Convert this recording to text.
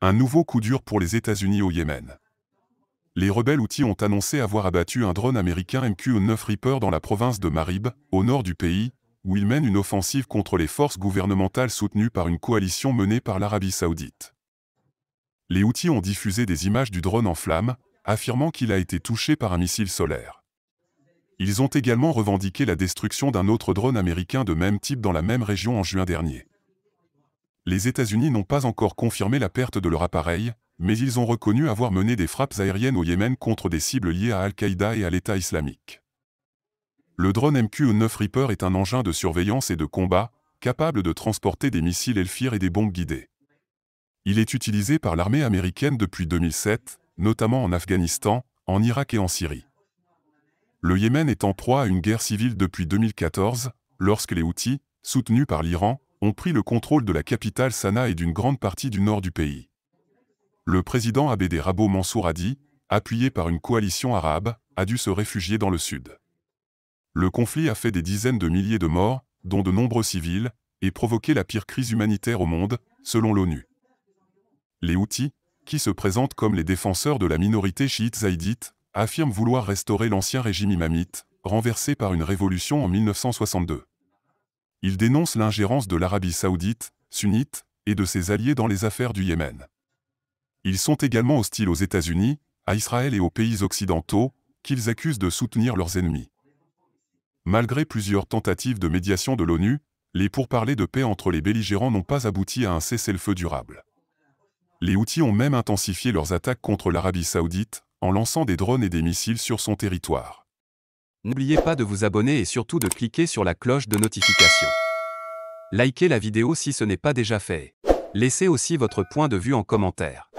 Un nouveau coup dur pour les États-Unis au Yémen. Les rebelles Houthis ont annoncé avoir abattu un drone américain MQ-9 Reaper dans la province de Marib, au nord du pays, où ils mènent une offensive contre les forces gouvernementales soutenues par une coalition menée par l'Arabie Saoudite. Les Houthis ont diffusé des images du drone en flammes, affirmant qu'il a été touché par un missile solaire. Ils ont également revendiqué la destruction d'un autre drone américain de même type dans la même région en juin dernier. Les États-Unis n'ont pas encore confirmé la perte de leur appareil, mais ils ont reconnu avoir mené des frappes aériennes au Yémen contre des cibles liées à Al-Qaïda et à l'État islamique. Le drone MQ-9 Reaper est un engin de surveillance et de combat, capable de transporter des missiles Hellfire et des bombes guidées. Il est utilisé par l'armée américaine depuis 2007, notamment en Afghanistan, en Irak et en Syrie. Le Yémen est en proie à une guerre civile depuis 2014, lorsque les Houthis, soutenus par l'Iran, ont pris le contrôle de la capitale Sanaa et d'une grande partie du nord du pays. Le président Abdel Rabo Mansour Hadi, appuyé par une coalition arabe, a dû se réfugier dans le sud. Le conflit a fait des dizaines de milliers de morts, dont de nombreux civils, et provoqué la pire crise humanitaire au monde, selon l'ONU. Les Houthis, qui se présentent comme les défenseurs de la minorité chiite zaïdite, affirment vouloir restaurer l'ancien régime imamite, renversé par une révolution en 1962. Ils dénoncent l'ingérence de l'Arabie saoudite, sunnite, et de ses alliés dans les affaires du Yémen. Ils sont également hostiles aux États-Unis, à Israël et aux pays occidentaux, qu'ils accusent de soutenir leurs ennemis. Malgré plusieurs tentatives de médiation de l'ONU, les pourparlers de paix entre les belligérants n'ont pas abouti à un cessez-le-feu durable. Les Houthis ont même intensifié leurs attaques contre l'Arabie saoudite, en lançant des drones et des missiles sur son territoire. N'oubliez pas de vous abonner et surtout de cliquer sur la cloche de notification. Likez la vidéo si ce n'est pas déjà fait. Laissez aussi votre point de vue en commentaire.